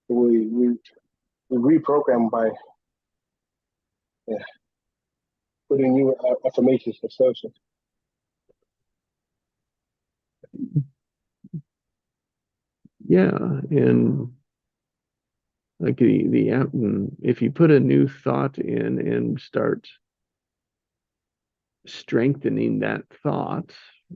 We reprogram by yeah, putting new affirmations for social. Yeah, and like if you put a new thought in and start strengthening that thought,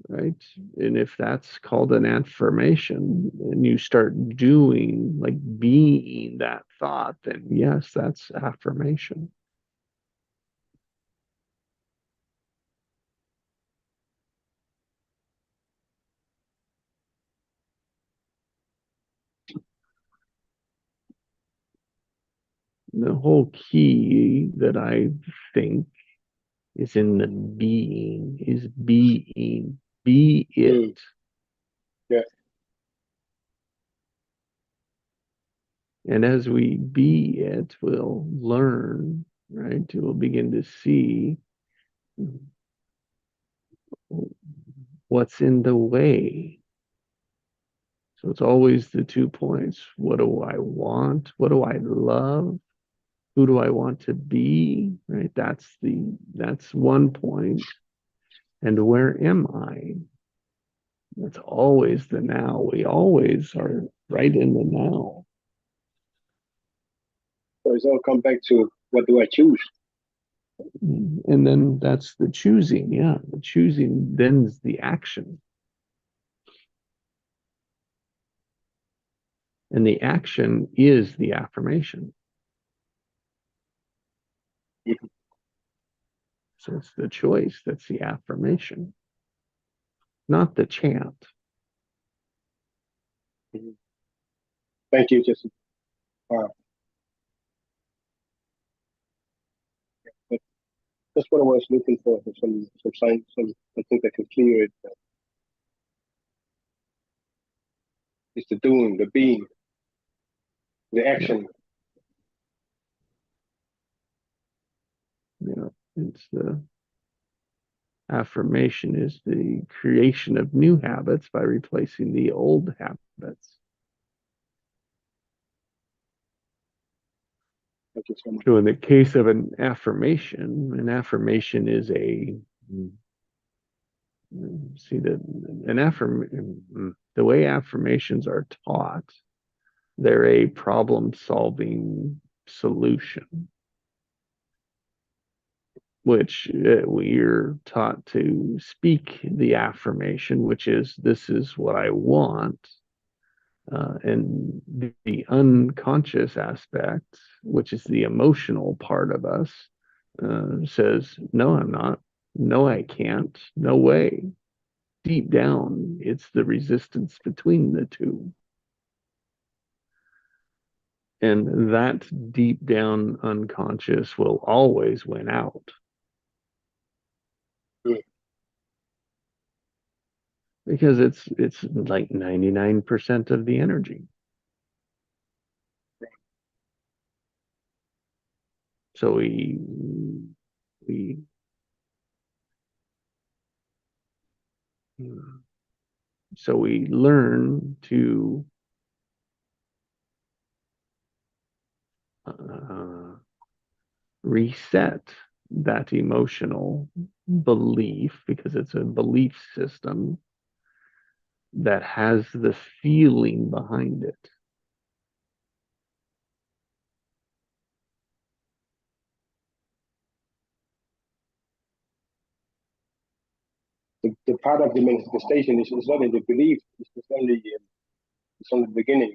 right? And if that's called an affirmation and you start doing, like, being that thought, then yes, that's affirmation. The whole key that I think is in the being, is being, be Mm, it. yeah, And as we be it, we'll learn, right? We'll begin to see what's in the way. So it's always the 2 points. What do I want? What do I love? Who do I want to be? Right? That's 1 point. And where am I? That's always the now. We always are right in the now. so it's all come back to what do I choose? And then that's the choosing. Yeah. The choosing then's the action. And the action is the affirmation. Mhm. So it's the choice that's the affirmation, not the chant. Mhm. Thank you, Jesse. Uh, but that's what I was looking for, some signs, something that can clear it. It's the doing, the being, the Yeah. action. Yeah. It's the affirmation is the creation of new habits by replacing the old habits. Thank you so much. So in the case of an affirmation is a see that an affirm the way affirmations are taught, they're a problem solving solution, which we're taught to speak the affirmation, which is, this is what I want. And the unconscious aspect, which is the emotional part of us, says, no, I'm not. No, I can't. No way. Deep down, it's the resistance between the two. And that deep down unconscious will always win out Mm. because it's like 99% of the energy. So we so we learn to uh, reset that emotional belief, because it's a belief system that has the feeling behind it. The part of the manifestation is not in the belief. It's only the beginning.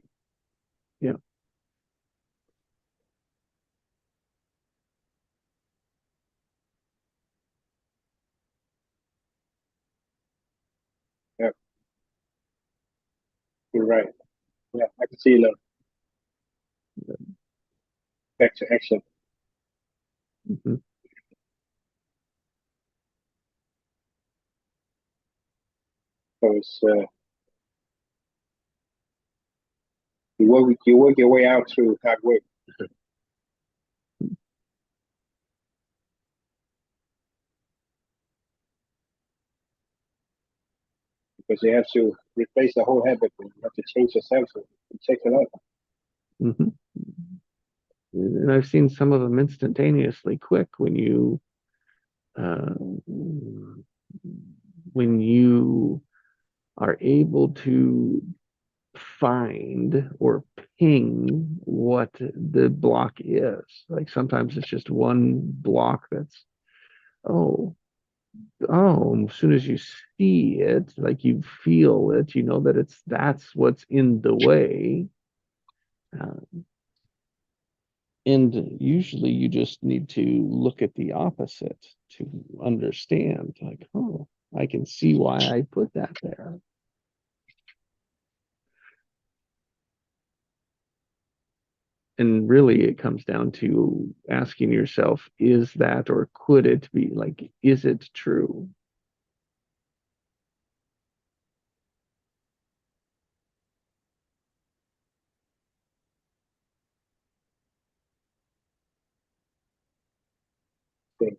Yeah. Yeah, you're right. Yeah, I can see now. Back to action. Mm-hmm. So it's you work your way out through hard work because you have to replace the whole habit. And you have to change yourself. So it takes a lot. Mhm. And I've seen some of them instantaneously quick uh, when you are able to find or ping what the block is. Like sometimes it's just one block that's, oh, as soon as you see it, like you feel it, you know that that's what's in the way. Uh, and usually you just need to look at the opposite to understand, like, oh, I can see why I put that there. And really it comes down to asking yourself, is that or could it be? Like, is it true? So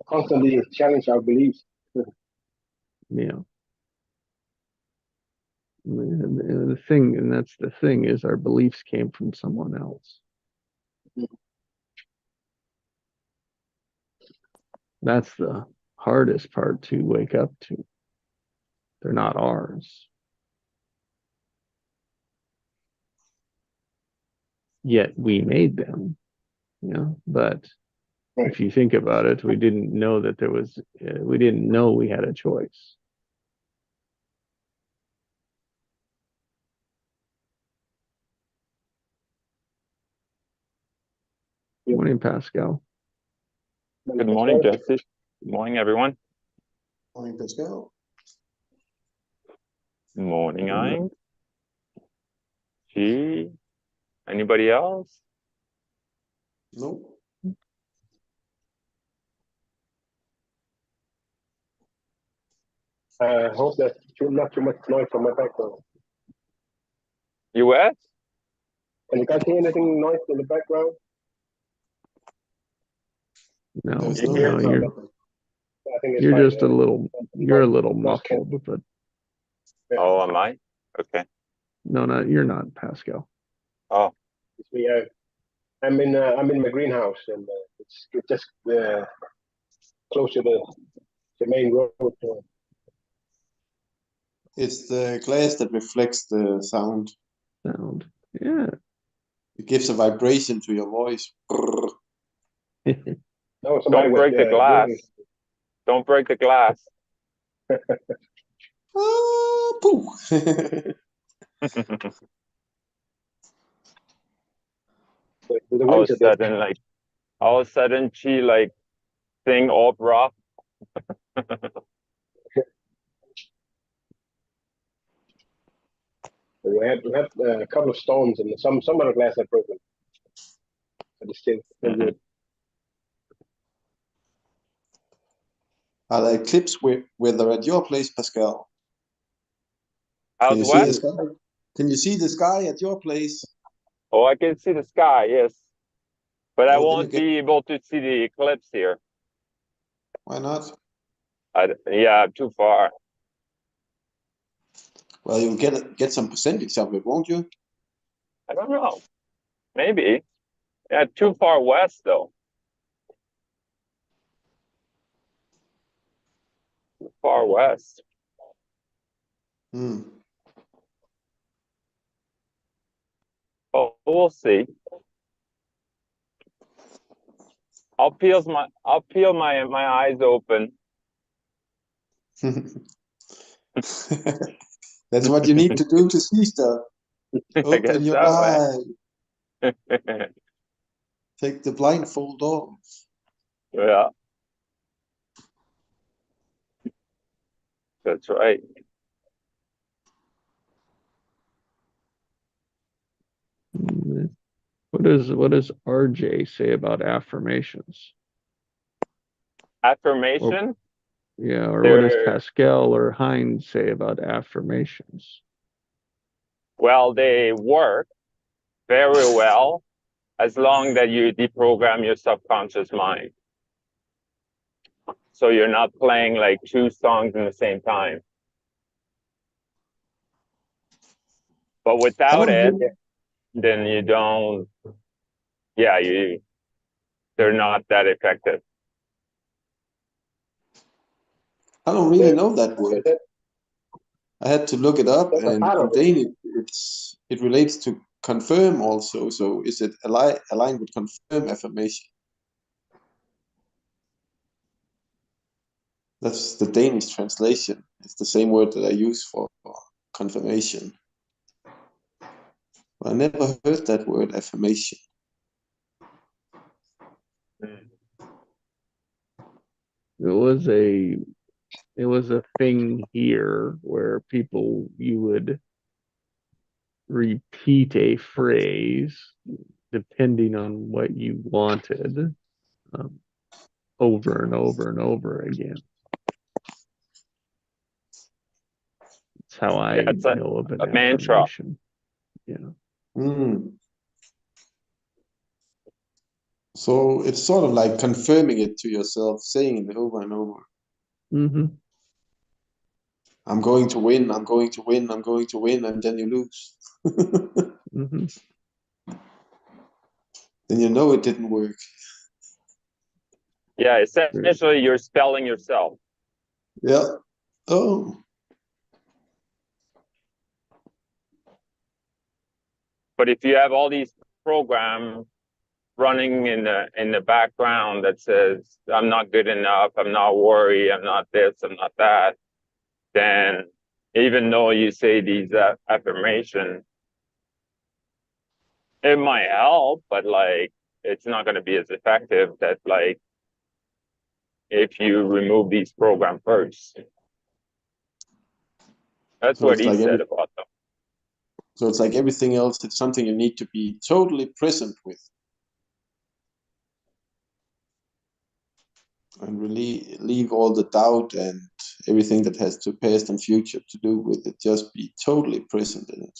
constantly challenge our beliefs. You know, and the thing, and that's the thing, is our beliefs came from someone else. That's the hardest part to wake up to. They're not ours. Yet we made them, you know, but Right. if you think about it, we didn't know that there was, we didn't know we had a choice. Yep. Morning, Pascal. Good morning, Jesse. Good morning, everyone. Morning, Pascal. Good morning, Ein. G. Anybody else? No. I hope that not too much noise from my background. US? Can you guys hear anything noise in the background? No, There's You no hear no, it? noise. I think it's you're fine. just a little, you're a little Noise can- muffled, but Oh, am I? Okay. no, not you're not, Pascal. Oh, It's me. I'm in my greenhouse, and it's just close to the main road. It's the glass that reflects the sound. Sound, yeah. It gives a vibration to your voice. Brrr. No, somebody don't was break the glass. doing. Don't break the glass. Ah, pooh. The All of winter a did. sudden, she like sing opera. We had a couple of stones, and some of the glass had broken. But it's still good. Are there eclipse weather at your place, Pascal? Can How's you see what? the sky? Can you see the sky at your place? Oh, I can see the sky, yes. But I Oh, then you won't get. be able to see the eclipse here. Why not? Yeah, too far. Well, you'll get some percentage of it, won't you? I don't know. Maybe. Yeah, too far west, though. Too far west. Hmm. Oh, we'll see. I'll peel my eyes open. That's what you need to do to see stuff. I Open guess your so, eye. eh? Take the blindfold off. Yeah, that's right. What does RJ say about affirmations? Or Affirmation, yeah, or what does they're Pascal or Heinz say about affirmations? well, they work very well as long that you deprogram your subconscious mind. So you're not playing like two songs in the same time. But Some without of it, you, then you don't, yeah, they're not that effective. I don't really know that word. That, I had to look it up, that's a and part in of it. Danish, it relates to confirm also. So is it aligned with confirm affirmation? That's the Danish translation. It's the same word that I use for confirmation. I never heard that word affirmation. Mm. It was a thing here where people, you would repeat a phrase depending on what you wanted, um, over and over and over again. That's how Yeah, I it's know of an a mantra. affirmation. Yeah. So it's sort of like confirming it to yourself, saying it over and over. Mm-hmm. I'm going to win, I'm going to win, I'm going to win, and then you lose. Mm-hmm. Then you know it didn't work. Yeah, essentially you're spelling yourself. Yeah. Oh. But if you have all these programs running in the background that says, I'm not good enough, I'm not worried, I'm not this, I'm not that, then even though you say these affirmations, it might help, but like it's not going to be as effective that like if you remove these programs first. That's So what it's he like said about them. so it's like everything else, it's something you need to be totally present with. And really leave all the doubt and everything that has to past and future to do with it. Just be totally present in it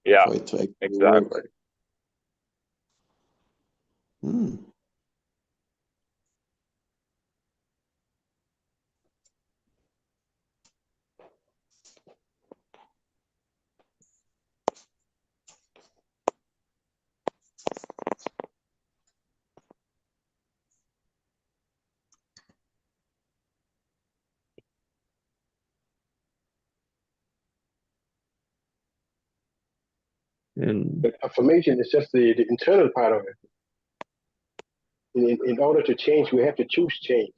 Yeah, for it to actually exactly. work. Hmm. And But affirmation is just the internal part of it. In order to change, we have to choose change.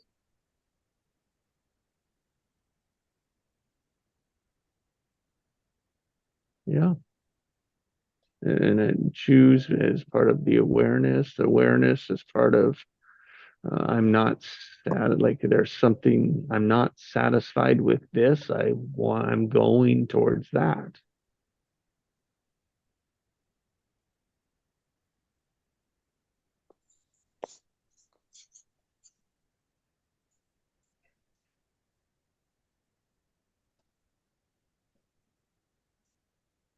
yeah. And then choose as part of the awareness. Awareness is part of I'm not sad, like there's something I'm not satisfied with this. I'm going towards that.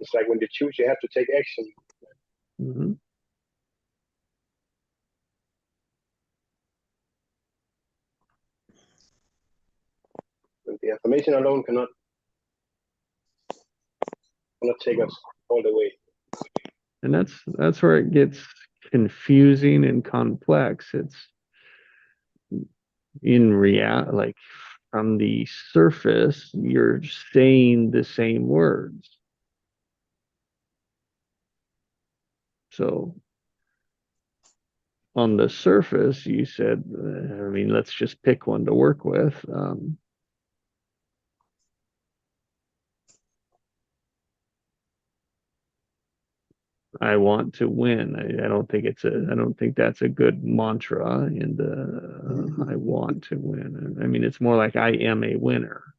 It's like when you choose, you have to take action. Mm-hmm. And the affirmation alone cannot take us all the way. And that's where it gets confusing and complex. It's in reality, like from the surface, you're saying the same words. So on the surface, you said, I mean, let's just pick one to work with. I want to win. I don't think I don't think that's a good mantra in the I want to win. I mean, it's more like I am a winner.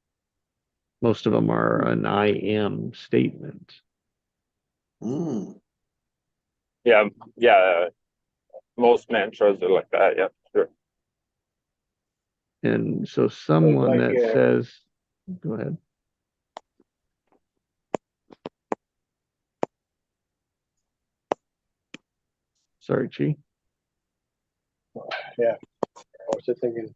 Most of them are an I am statement. Hmm. Yeah, yeah. Most mantras are like that. Yeah, sure. And so someone Like, that says, go ahead. Sorry, Chi. yeah, I was just thinking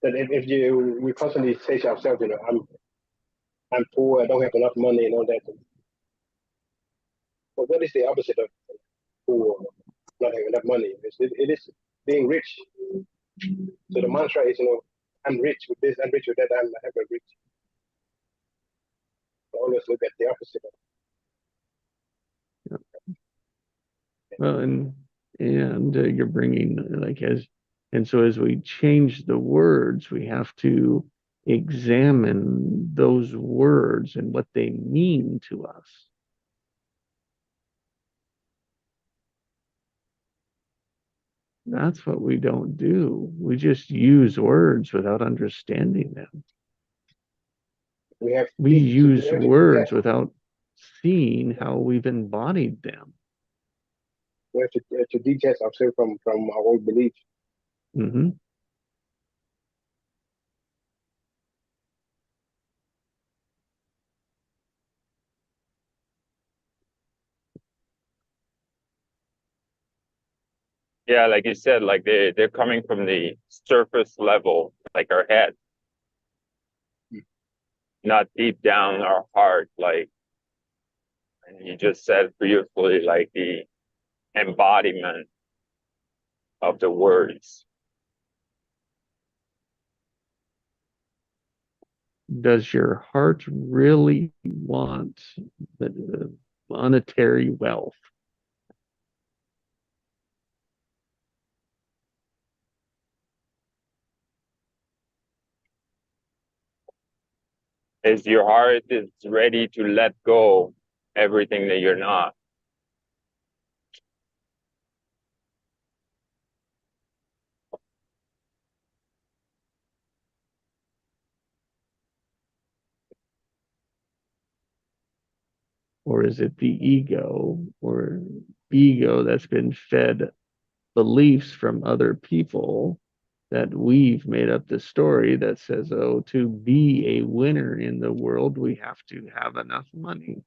that if we constantly say to ourselves, I'm poor, I don't have enough money and all that. But what is the opposite of poor, not having enough money? It is being rich. So the mantra is, I'm rich with this, I'm rich with that, I'm ever rich. So always look at the opposite of Well, and you're bringing like and so as we change the words, we have to examine those words and what they mean to us. That's what we don't do. We just use words without understanding them. We use words without seeing how we've embodied them. we have to detach ourselves from our own beliefs. Mm-hmm. Yeah, like you said, like they're coming from the surface level, like our head, not deep down our heart. Like, and you just said beautifully, like the embodiment of the words. Does your heart really want the monetary wealth? Is your heart is ready to let go everything that you're not? Or is it the ego that's been fed beliefs from other people that we've made up the story that says, oh, to be a winner in the world, we have to have enough money?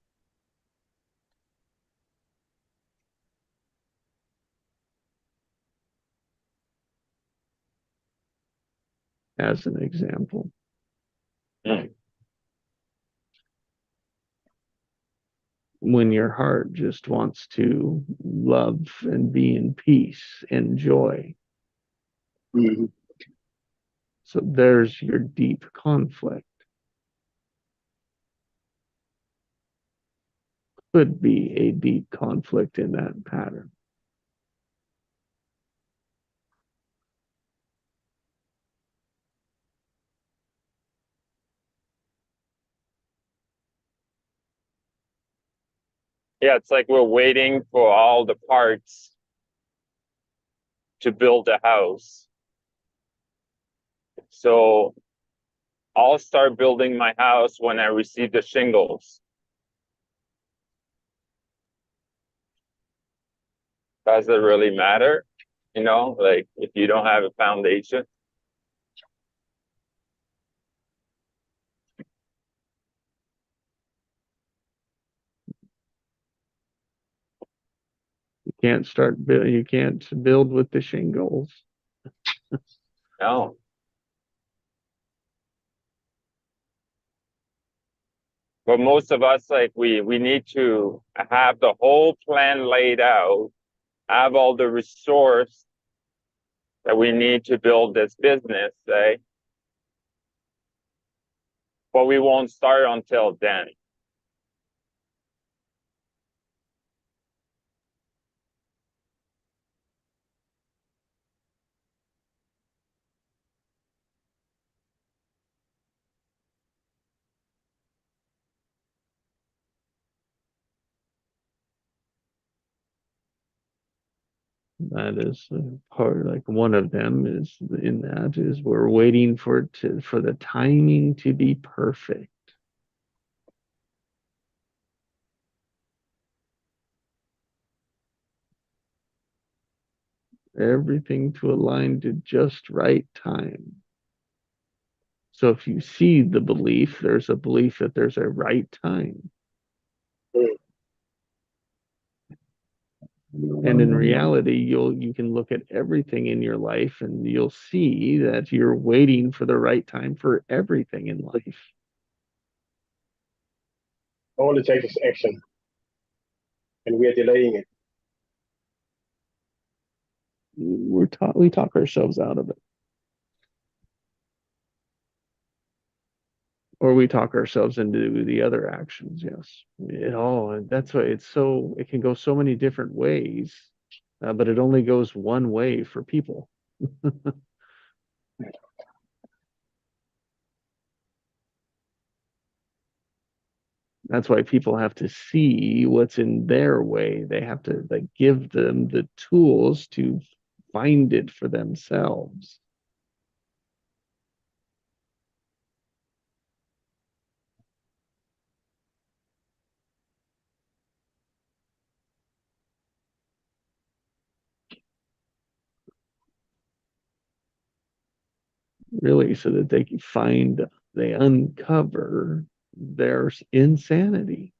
As an example. Mm. When your heart just wants to love and be in peace and joy. Mm-hmm. So there's your deep conflict. Could be a deep conflict in that pattern. Yeah, it's like we're waiting for all the parts to build a house. So I'll start building my house when I receive the shingles. Does it really matter? Like if you don't have a foundation? You can't build with the shingles. No. But most of us, like we need to have the whole plan laid out, have all the resource that we need to build this business, say, but we won't start until then. That is part, like one of them is in that is we're waiting for the timing to be perfect. Everything to align to just right time. So if you see the belief, there's a belief that there's a right time. And in reality, you can look at everything in your life and you'll see that you're waiting for the right time for everything in life. All it takes is action. and we are delaying it. We talk ourselves out of it. Or we talk ourselves into the other actions. Yes. That's why it can go so many different ways, but it only goes one way for people. That's why people have to see what's in their way. They have to like give them the tools to find it for themselves. Really, so that they uncover their insanity.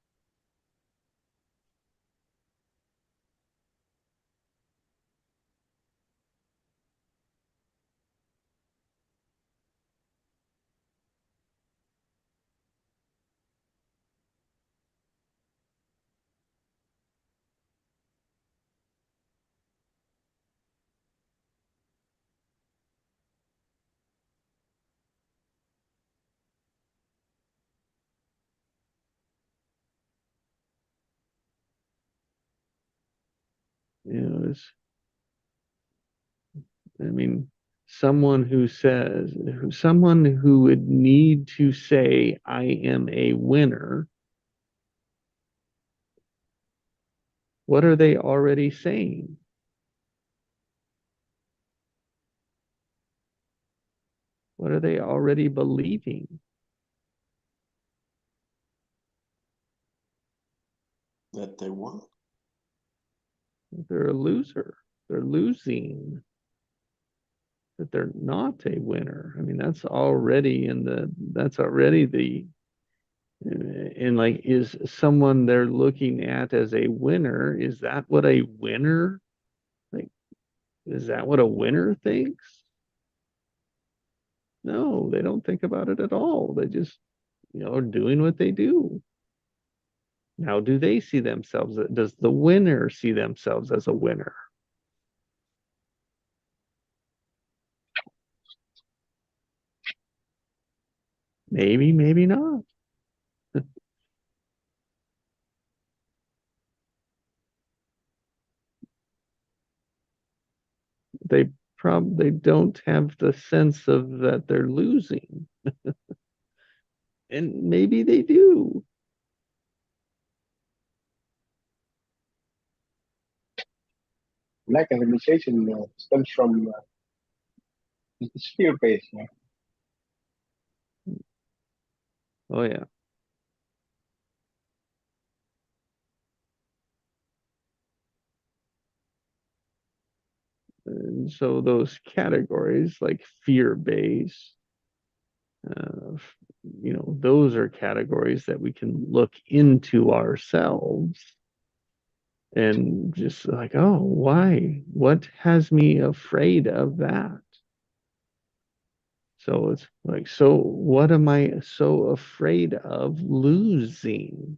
You know, I mean, someone who would need to say, I am a winner, what are they already saying? What are they already believing? That they won. They're a loser. They're losing. That they're not a winner. I mean, that's already the and like, is someone they're looking at as a winner, is that what a winner, like, is that what a winner thinks? No, they don't think about it at all. They just, are doing what they do. Now, do they see themselves? Does the winner see themselves as a winner? Maybe, maybe not. They don't have the sense of that they're losing. And maybe they do. Lack of realization stems from it's fear-based. Oh yeah. And so those categories like fear-based, uh, those are categories that we can look into ourselves and just like, oh, why? What has me afraid of that? So it's like, so what am I so afraid of losing?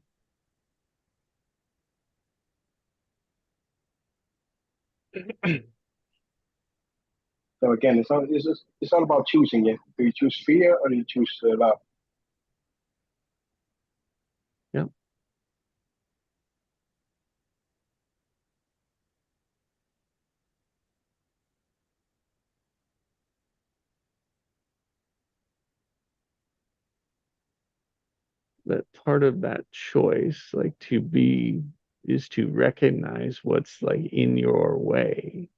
So again, it's all about choosing. Yeah, do you choose fear or do you choose love? Yeah. That part of that choice, like is to recognize what's like in your way.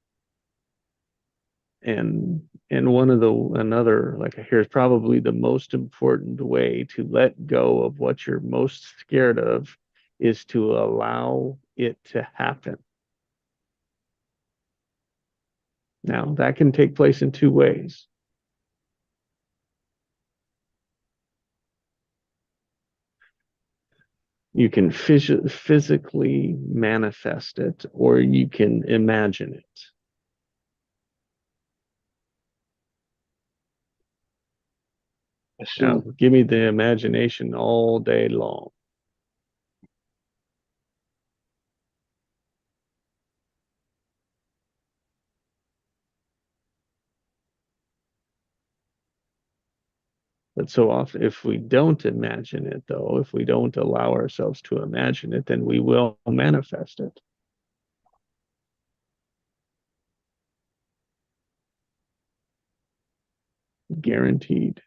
And another, like, here's probably the most important way to let go of what you're most scared of, is to allow it to happen. Now, that can take place in two ways. You can physically manifest it, or you can imagine it. Now, Assume. give me the imagination all day long. But so often, if we don't imagine it, though, if we don't allow ourselves to imagine it, then we will manifest it. Guaranteed.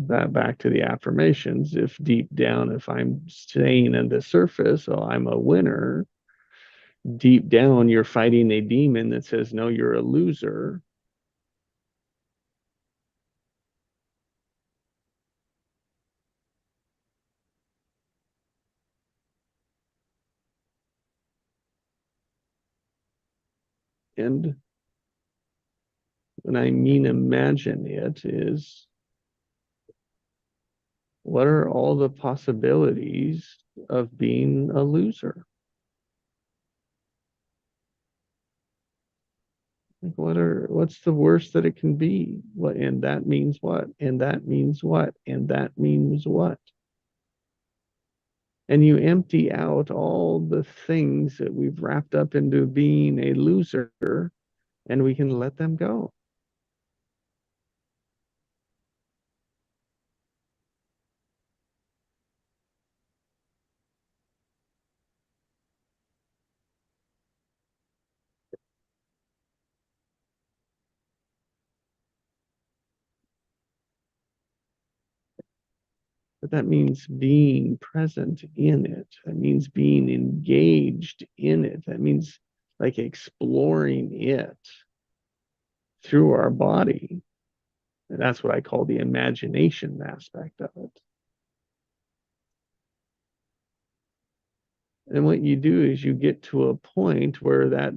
That back to the affirmations. If deep down, if I'm staying at the surface, oh, I'm a winner. Deep down, you're fighting a demon that says, no, you're a loser. And when I mean imagine it, is what are all the possibilities of being a loser? Like what's the worst that it can be? What, and that means what? And that means what? And that means what? And you empty out all the things that we've wrapped up into being a loser, and we can let them go. But that means being present in it. That means being engaged in it. That means like exploring it through our body. And that's what I call the imagination aspect of it. And what you do is you get to a point where that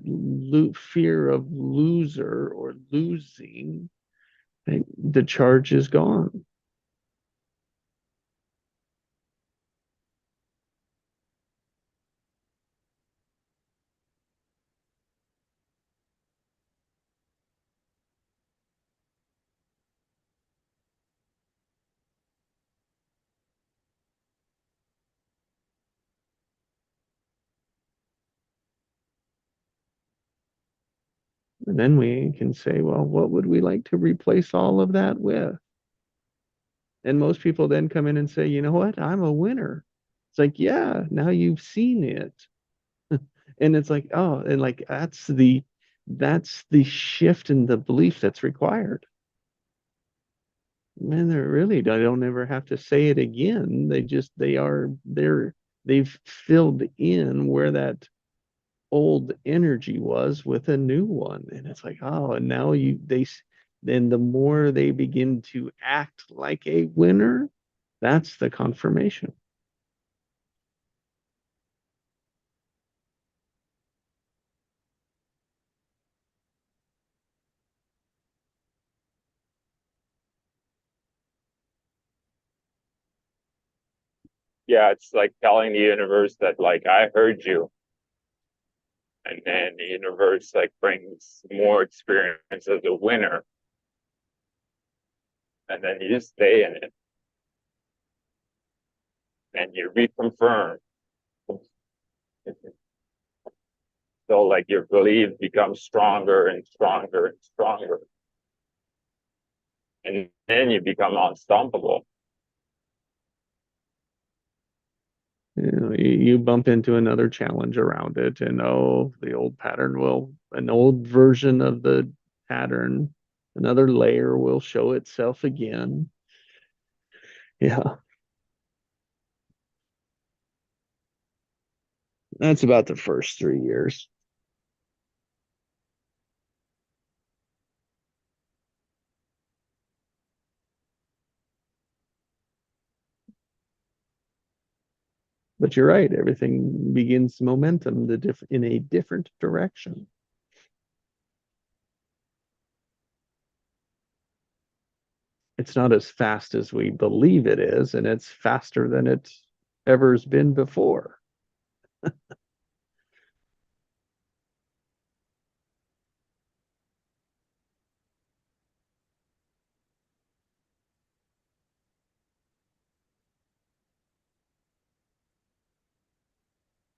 fear of loser or losing, the charge is gone. And then we can say, well, what would we like to replace all of that with? And most people then come in and say, you know what? I'm a winner. It's like, yeah, now you've seen it. And it's like, oh, and like that's the shift in the belief that's required. Man, they're really, I don't ever have to say it again. They've filled in where that old energy was with a new one. And it's like, oh, and now then the more they begin to act like a winner, that's the confirmation. Yeah, it's like telling the universe that like I heard you, and then the universe like brings more experience as a winner, and then you just stay in it and you reconfirm. So like your belief becomes stronger and stronger and stronger, and then you become unstoppable. You bump into another challenge around it, and oh, the old pattern an old version of the pattern, another layer will show itself again. Yeah, that's about the first 3 years. But you're right, everything begins momentum in a different direction. It's not as fast as we believe it is, and it's faster than it ever's been before.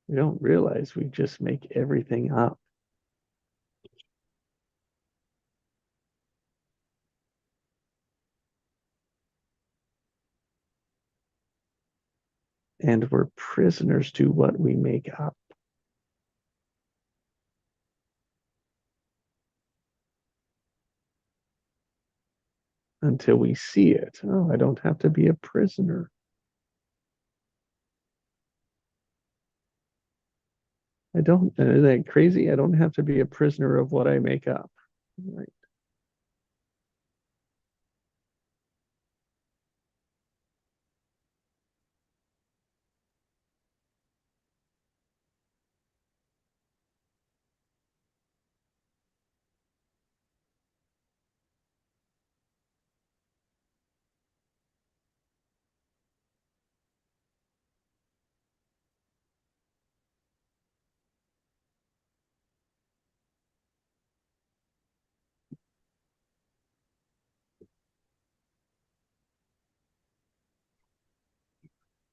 We don't realize we just make everything up. And we're prisoners to what we make up. Until we see it. Oh, I don't have to be a prisoner. I don't, isn't that crazy? I don't have to be a prisoner of what I make up. Right.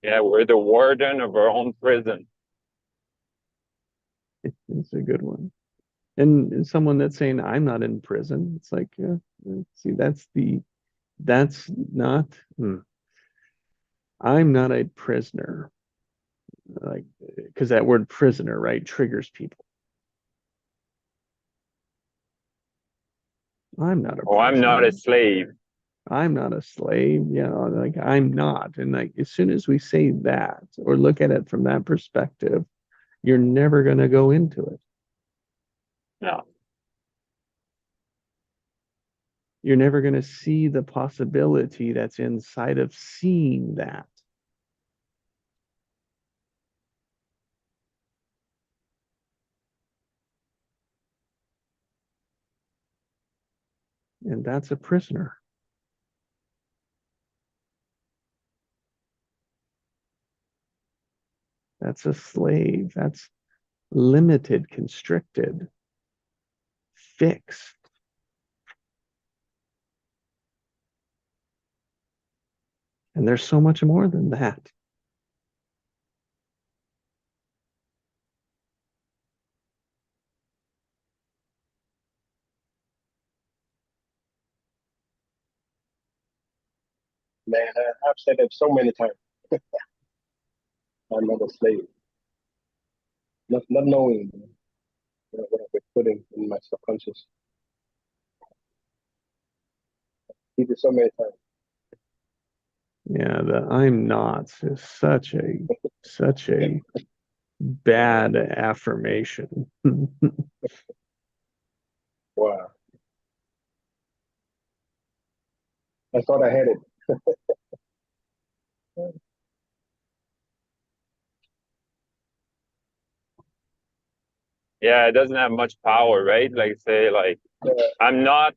Yeah, we're the warden of our own prison. It's a good one. And someone that's saying, I'm not in prison, it's like, see, that's not, I'm not a prisoner. Like, because that word prisoner, right, triggers people. I'm not a Oh, I'm not a prisoner. slave. I'm not a slave. Yeah, like I'm not. And like as soon as we say that or look at it from that perspective, you're never going to go into it. No. You're never going to see the possibility that's inside of seeing that. And that's a prisoner. That's a slave. That's limited, constricted, fixed. And there's so much more than that. Man, I've said that so many times. I'm not a slave. Not knowing what I've been putting in my subconscious. He did so many times. Yeah, the I'm not is such a bad affirmation. Wow. I thought I had it. Yeah, it doesn't have much power, right? Like say, like, I'm not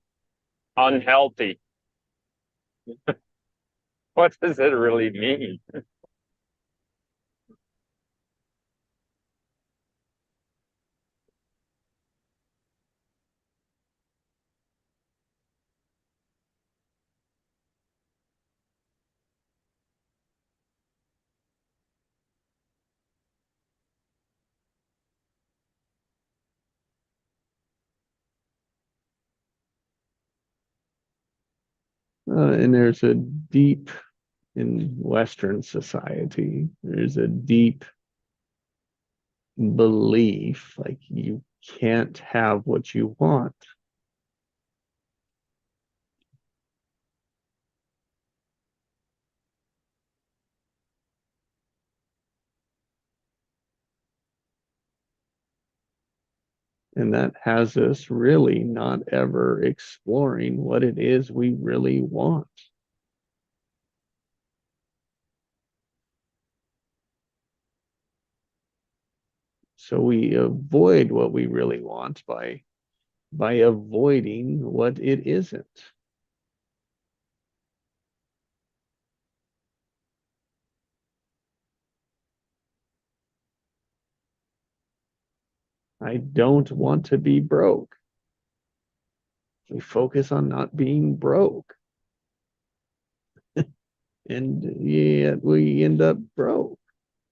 unhealthy. What does it really mean? And there's a deep in Western society, there's a deep belief like you can't have what you want. And that has us really not ever exploring what it is we really want. So we avoid what we really want by avoiding what it isn't. I don't want to be broke. We focus on not being broke. And yet we end up broke.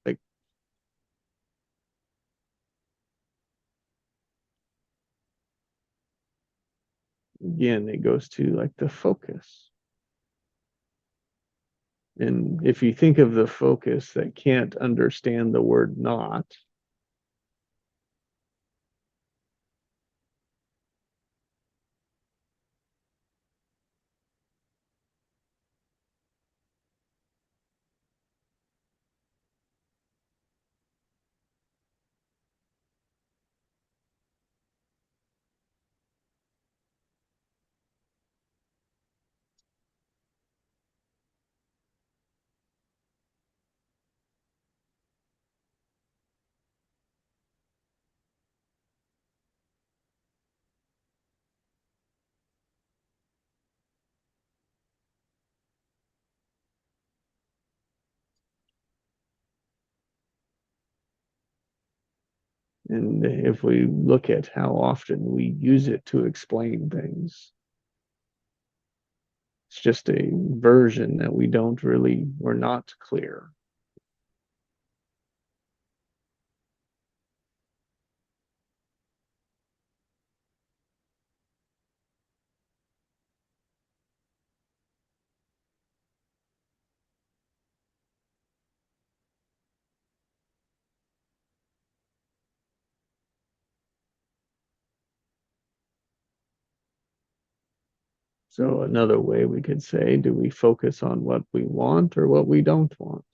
Like, again, it goes to like the focus. And if you think of the focus that can't understand the word not, and if we look at how often we use it to explain things, it's just a version that we're not clear. So another way we could say, do we focus on what we want or what we don't want?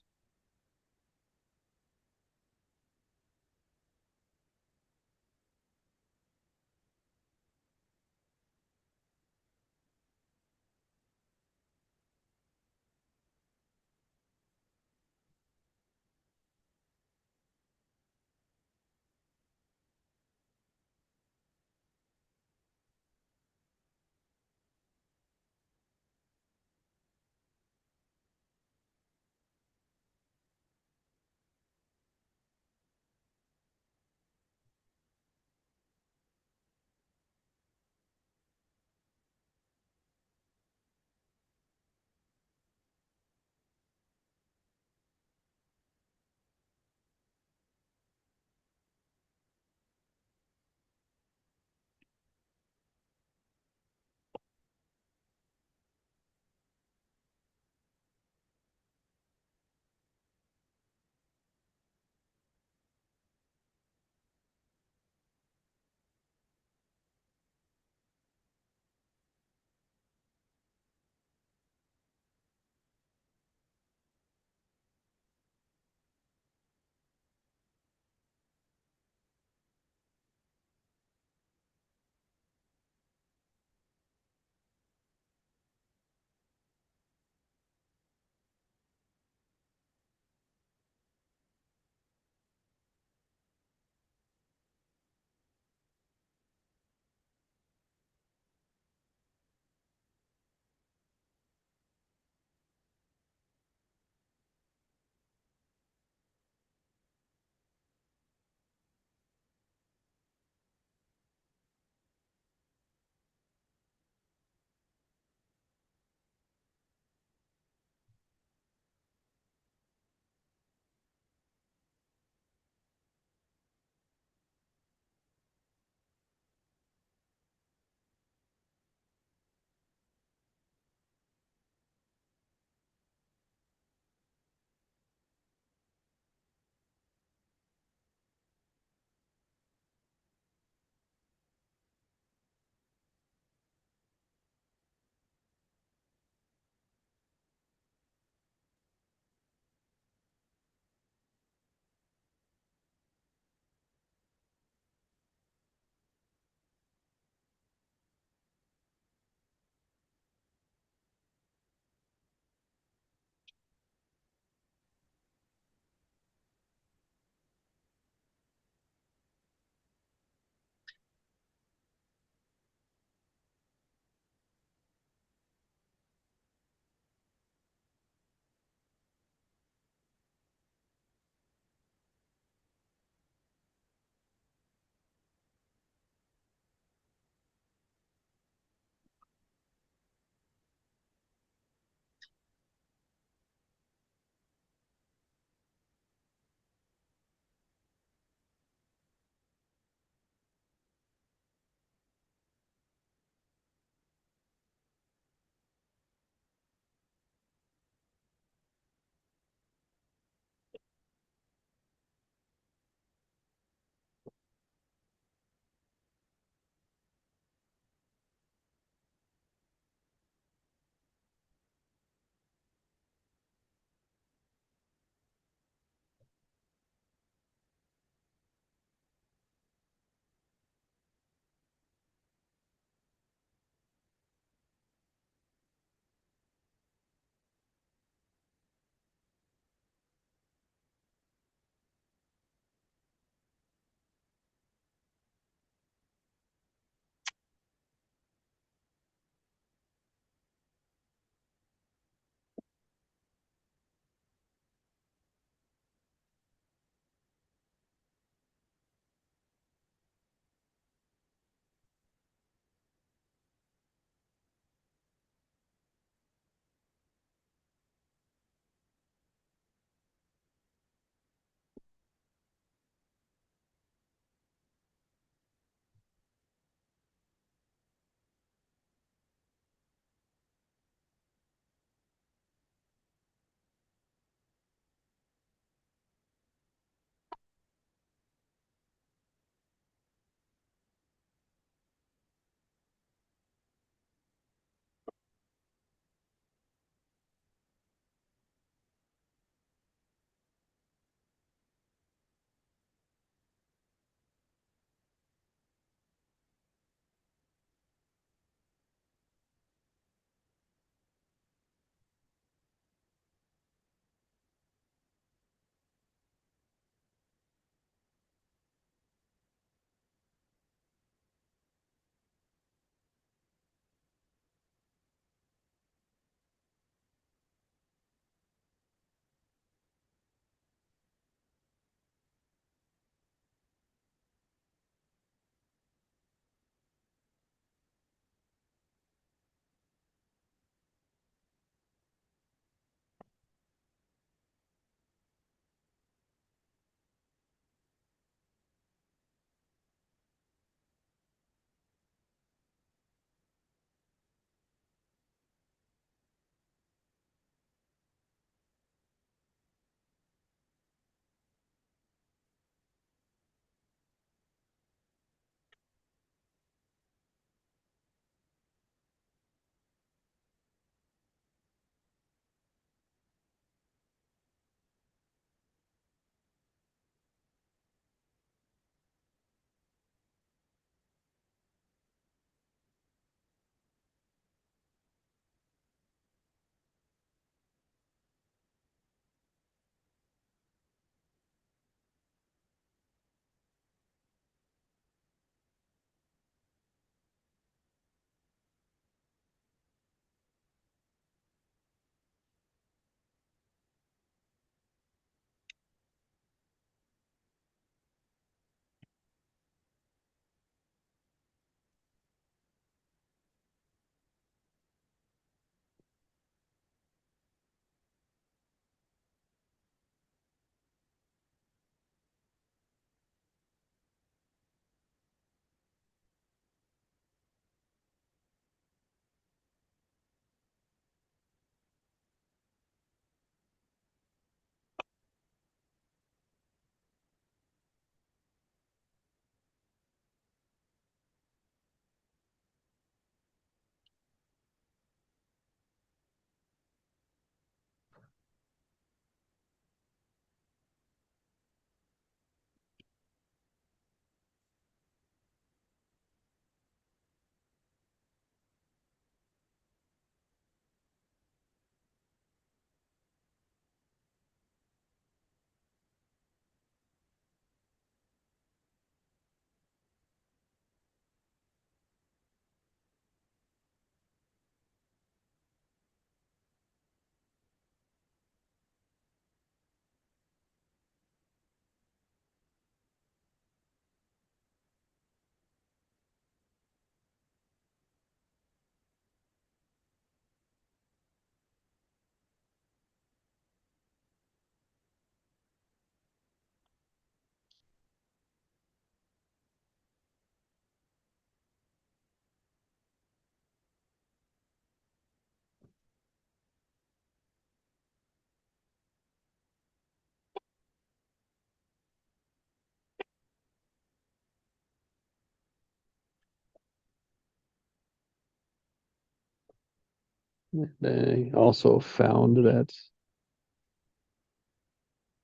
They also found that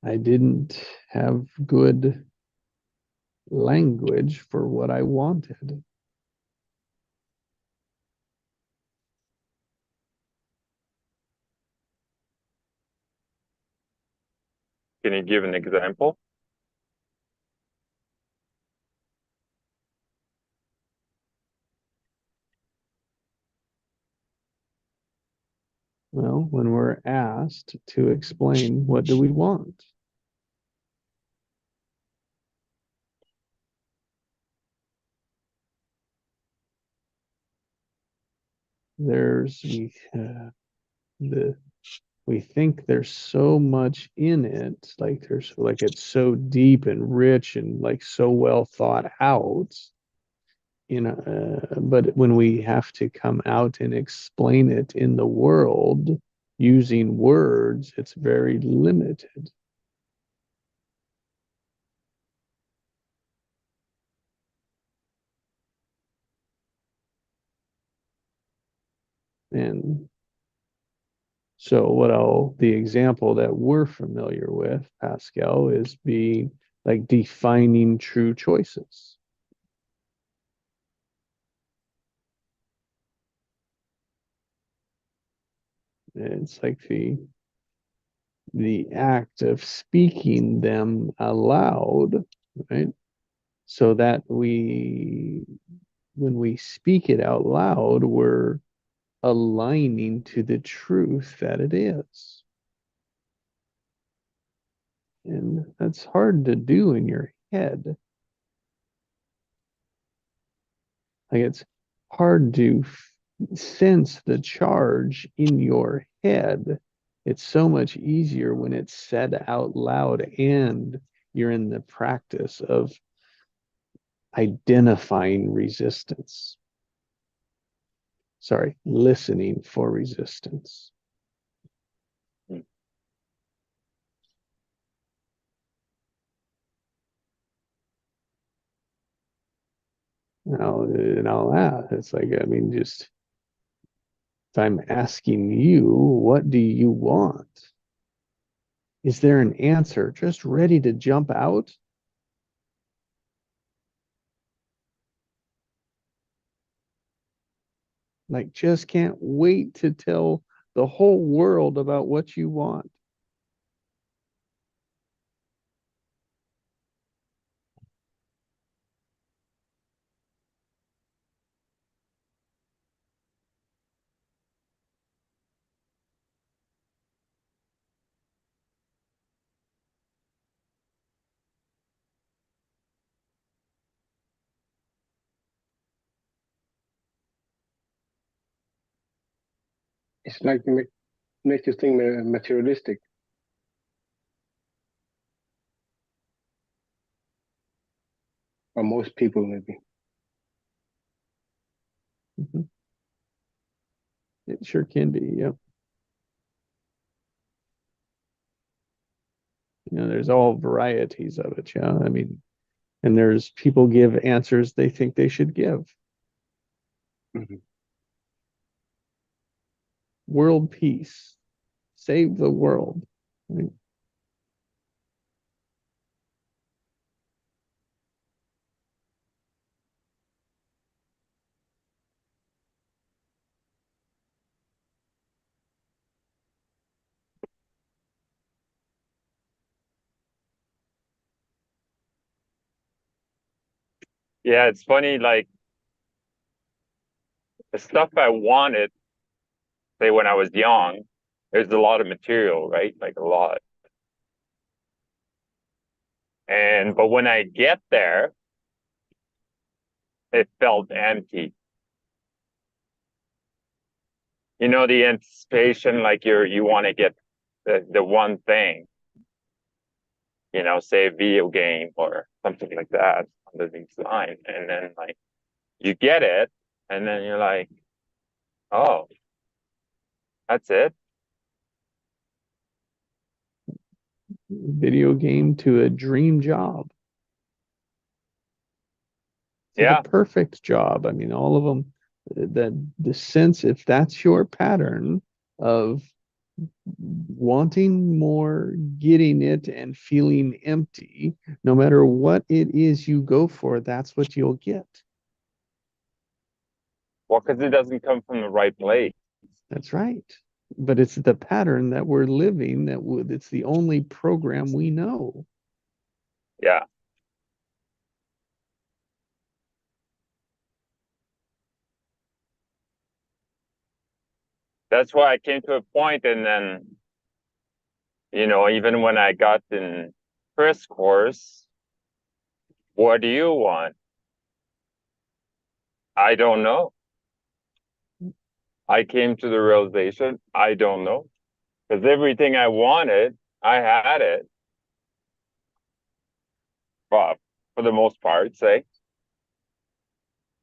I didn't have good language for what I wanted. Can you give an example? Well, when we're asked to explain what do we want, there's we think there's so much in it, like it's so deep and rich and like so well thought out, but when we have to come out and explain it in the world using words, it's very limited. And so the example that we're familiar with, Pascal, is being like defining true choices. It's like the act of speaking them aloud, right? So that when we speak it out loud, we're aligning to the truth that it is. And that's hard to do in your head. Like it's hard to sense the charge in your head. It's so much easier when it's said out loud and you're in the practice of identifying resistance. Sorry, listening for resistance. It's like, I mean, just if I'm asking you, what do you want? Is there an answer just ready to jump out? Like, just can't wait to tell the whole world about what you want. It's like make you think materialistic. Or most people maybe. Mm-hmm. It sure can be, yeah. There's all varieties of it, yeah. I mean, and there's people give answers they think they should give. Mm-hmm. World peace, save the world. Right? Yeah, it's funny, like the stuff I wanted, say when I was young, there's a lot of material, right? Like a lot. But when I get there, it felt empty. The anticipation, like you want to get the one thing, say a video game or something like that on the design. And then like you get it, and then you're like, oh, that's it. Video game to a dream job. To Yeah. the perfect job. I mean, all of them, that the sense, if that's your pattern of wanting more, getting it, and feeling empty, no matter what it is you go for, that's what you'll get. Well, because it doesn't come from the right place. That's right. But it's the pattern that we're living, that it's the only program we know. Yeah. That's why I came to a point, and then, even when I got in Chris' course, what do you want? I don't know. I came to the realization, I don't know. Because everything I wanted, I had it. Well, for the most part, say.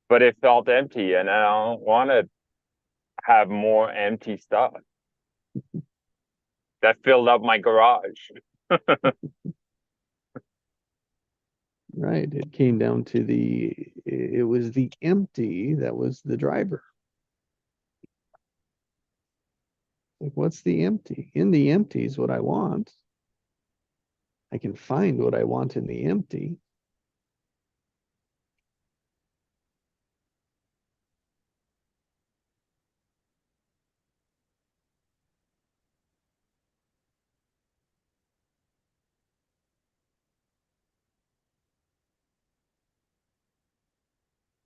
But it felt empty, and I don't want to have more empty stuff that filled up my garage. Right. It came down to it was the empty that was the driver. Like, what's the empty? In the empty is what I want. I can find what I want in the empty.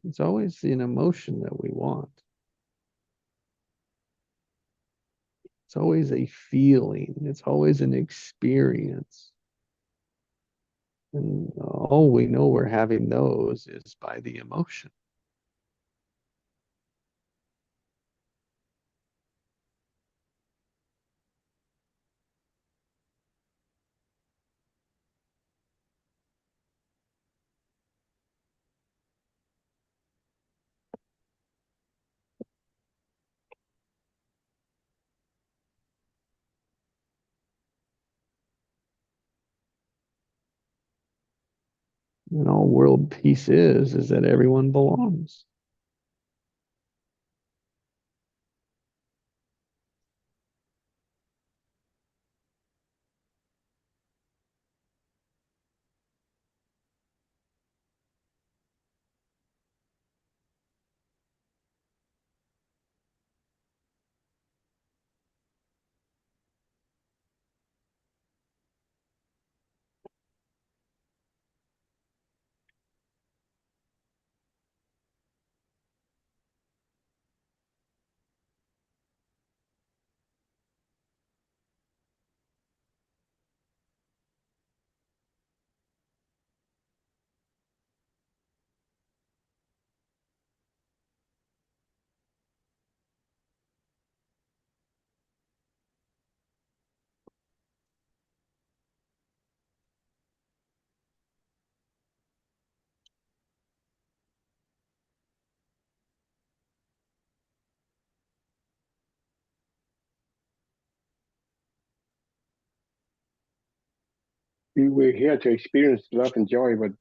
It's always an emotion that we want. It's always a feeling. It's always an experience. And all we know we're having those is by the emotion. And all world peace is that everyone belongs. We're here to experience love and joy, but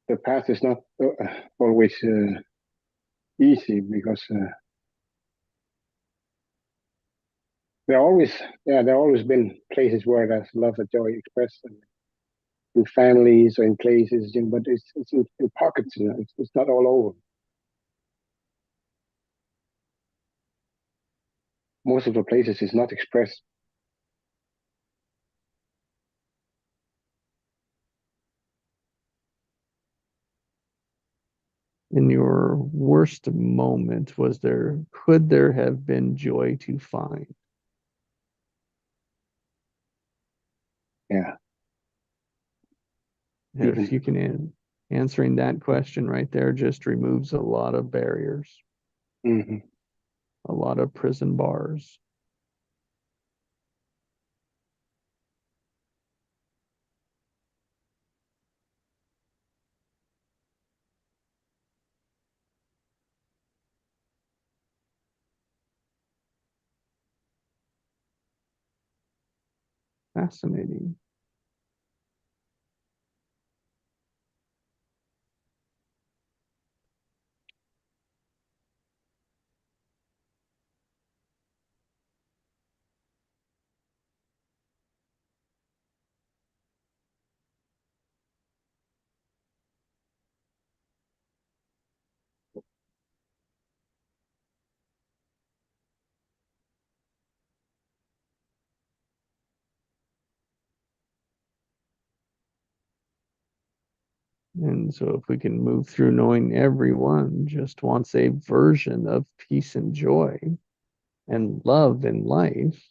the path is not always easy, because there always been places where there's love and joy expressed, in families or in places, but it's in pockets. It's not all over. Most of the places is not expressed. In your worst moment, could there have been joy to find? Yeah. And if you can answering that question right there just removes a lot of barriers, Mm-hmm. a lot of prison bars. Fascinating. And so if we can move through knowing everyone just wants a version of peace and joy and love in life,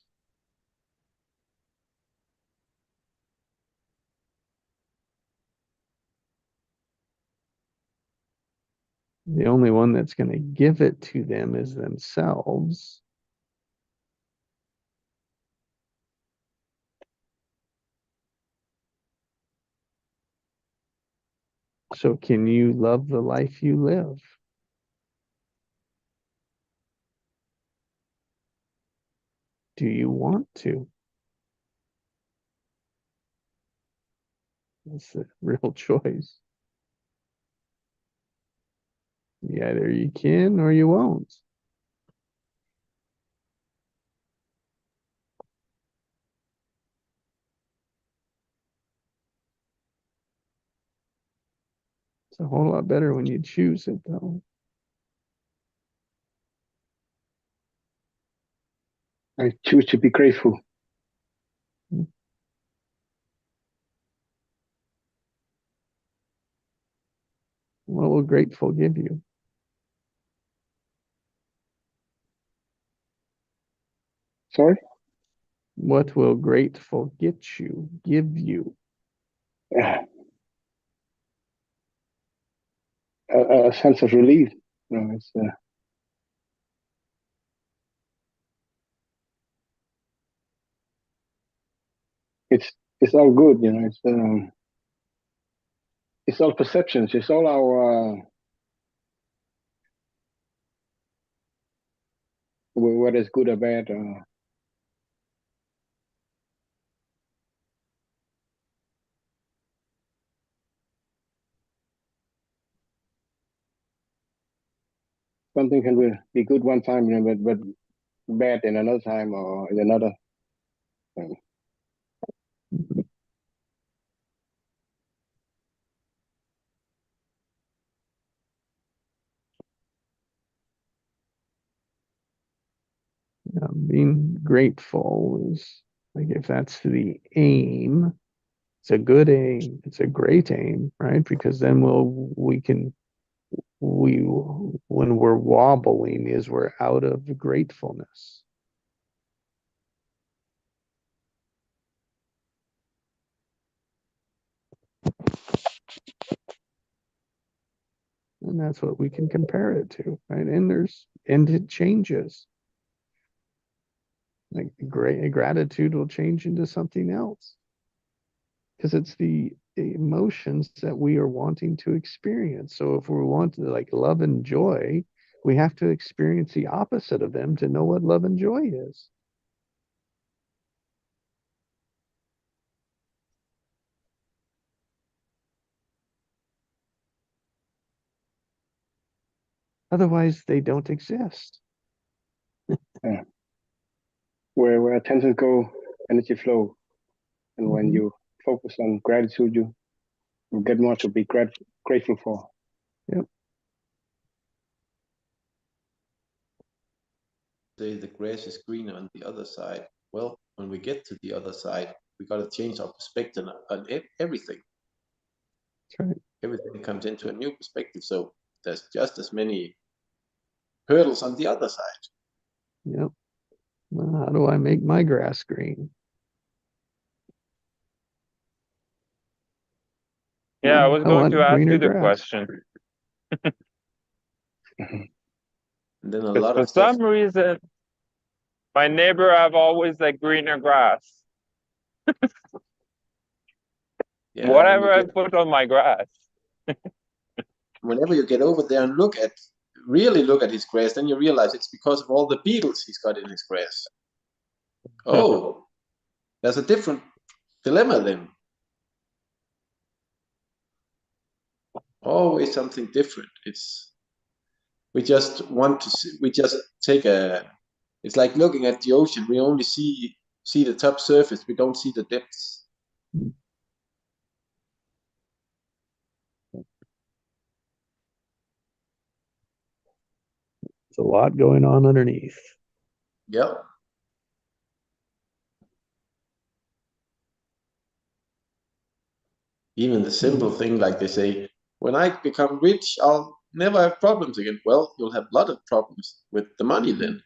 the only one that's going to give it to them is themselves. So can you love the life you live? Do you want to? That's the real choice. Either you can or you won't. It's a whole lot better when you choose it, though. I choose to be grateful. What will grateful give you? Sorry? What will grateful give you? A sense of relief. You know, it's all good. You know, it's all perceptions. It's all our whether it's good or bad. Something can be good one time, you know, but bad in another time or in another. Being grateful is like, if that's the aim, it's a good aim. It's a great aim, right? Because then when we're wobbling is we're out of gratefulness. And that's what we can compare it to, right? And it changes. Like gratitude will change into something else because it's the emotions that we are wanting to experience. So if we want to like love and joy, we have to experience the opposite of them to know what love and joy is. Otherwise, they don't exist. Yeah. Where attention go, energy flow, and when you focus on gratitude, you get more to be grateful for. Yep. Say the grass is greener on the other side. Well, when we get to the other side, we got to change our perspective on everything. That's right. Everything comes into a new perspective. So there's just as many hurdles on the other side. Yep. Well, how do I make my grass green? Yeah, I was I going want to ask greener you the grass. question. And then a Because lot for of stuff. some reason, my neighbor have always like greener grass. Yeah, Whatever I put on my grass. whenever you get over there and really look at his grass, then you realize it's because of all the beetles he's got in his grass. Oh, there's a different dilemma then. Always something different. We just want to see, we just take it's like looking at the ocean. We only see the top surface. We don't see the depths. There's a lot going on underneath. Yep. Even the simple thing, like they say, when I become rich, I'll never have problems again. Well, you'll have a lot of problems with the money then.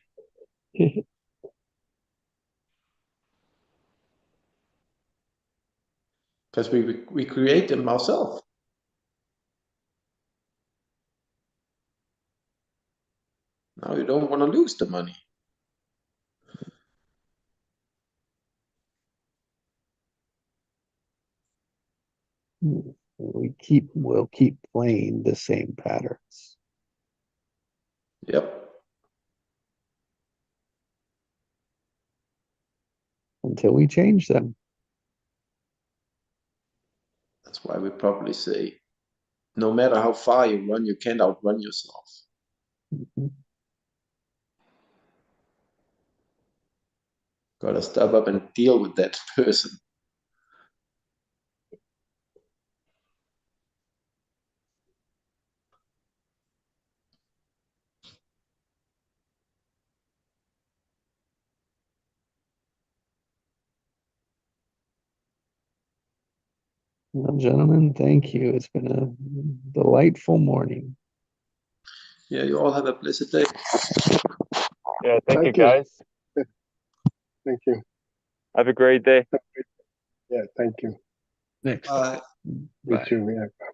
Because we create them ourselves. Now you don't want to lose the money. We'll keep playing the same patterns. Yep. Until we change them. That's why we probably say, no matter how far you run, you can't outrun yourself. Mhm. Gotta step up and deal with that person. Well, gentlemen, thank you. It's been a delightful morning. Yeah, you all have a blessed day. Yeah, thank you, Thank you. guys. Thank you. Have a great day. Yeah, thank you. Next. Bye. You Bye. too. Yeah.